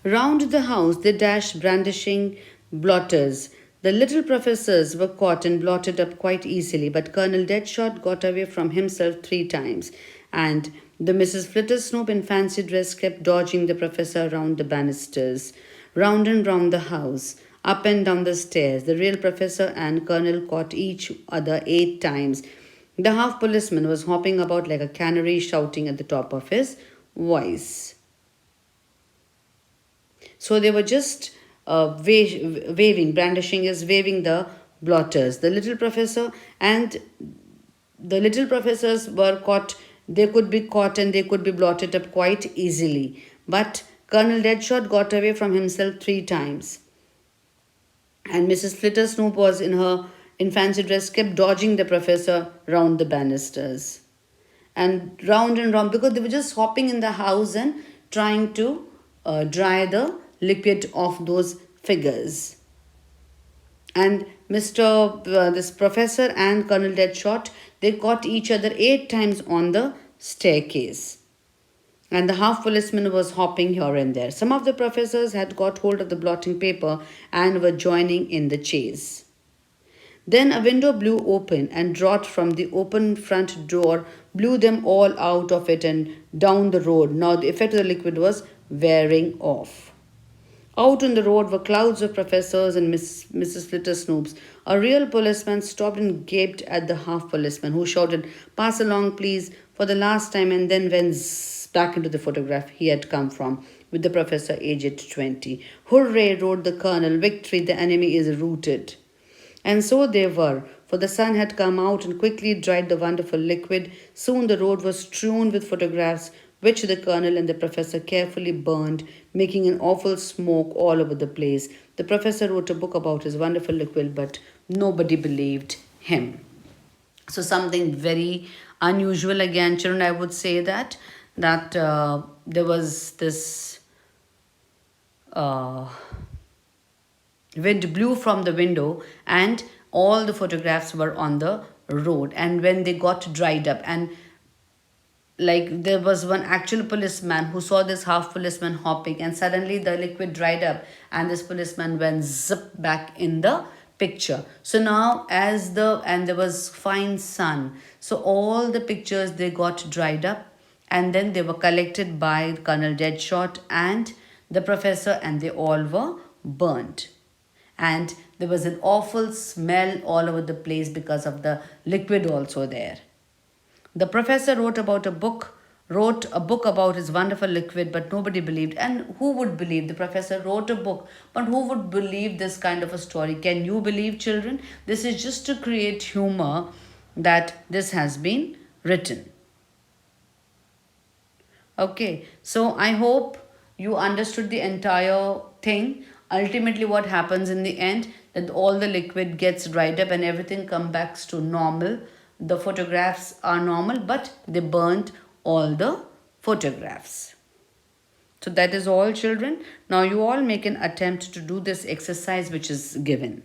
Round the house they dashed, brandishing blotters. The little professors were caught and blotted up quite easily, but Colonel Deadshot got away from himself 3 times, and the Mrs. Flittersnoop in fancy dress kept dodging the professor round the banisters, round and round the house, up and down the stairs. The real professor and Colonel caught each other 8 times. The half policeman was hopping about like a canary, shouting at the top of his voice. So they were just waving, brandishing is waving the blotters. The little professors were caught, they could be caught and they could be blotted up quite easily. But Colonel Deadshot got away from himself 3 times. And Mrs. Flittersnoop was in fancy dress, kept dodging the professor round the banisters. And round, because they were just hopping in the house and trying to dry the liquid off those figures. And this professor and Colonel Deadshot, they caught each other 8 times on the staircase. And the half policeman was hopping here and there. Some of the professors had got hold of the blotting paper and were joining in the chase. Then a window blew open, and draught from the open front door blew them all out of it and down the road. Now the effect of the liquid was wearing off. Out on the road were clouds of professors and Mrs. Flittersnoops. A real policeman stopped and gaped at the half policeman, who shouted, "Pass along, please," for the last time, and then went back into the photograph he had come from, with the professor aged 20. "Hooray," roared the colonel. "Victory, the enemy is routed." And so they were, for the sun had come out and quickly dried the wonderful liquid. Soon the road was strewn with photographs, which the colonel and the professor carefully burned, making an awful smoke all over the place. The professor wrote a book about his wonderful liquid, but nobody believed him. So something very unusual again, children, I would say that there was this wind blew from the window, and all the photographs were on the road. And when they got dried up, and like there was one actual policeman who saw this half policeman hopping, and suddenly the liquid dried up and this policeman went zip back in the picture. So now and there was fine sun, so all the pictures, they got dried up, and then they were collected by Colonel Deadshot and the professor, and they all were burnt. And there was an awful smell all over the place because of the liquid also there. The professor wrote a book about his wonderful liquid, but nobody believed. And who would believe? The professor wrote a book, but who would believe this kind of a story? Can you believe, children? This is just to create humor that this has been written. Okay, so I hope you understood the entire thing. Ultimately, what happens in the end, that all the liquid gets dried up and everything comes back to normal. The photographs are normal, but they burnt all the photographs. So that is all, children. Now you all make an attempt to do this exercise which is given.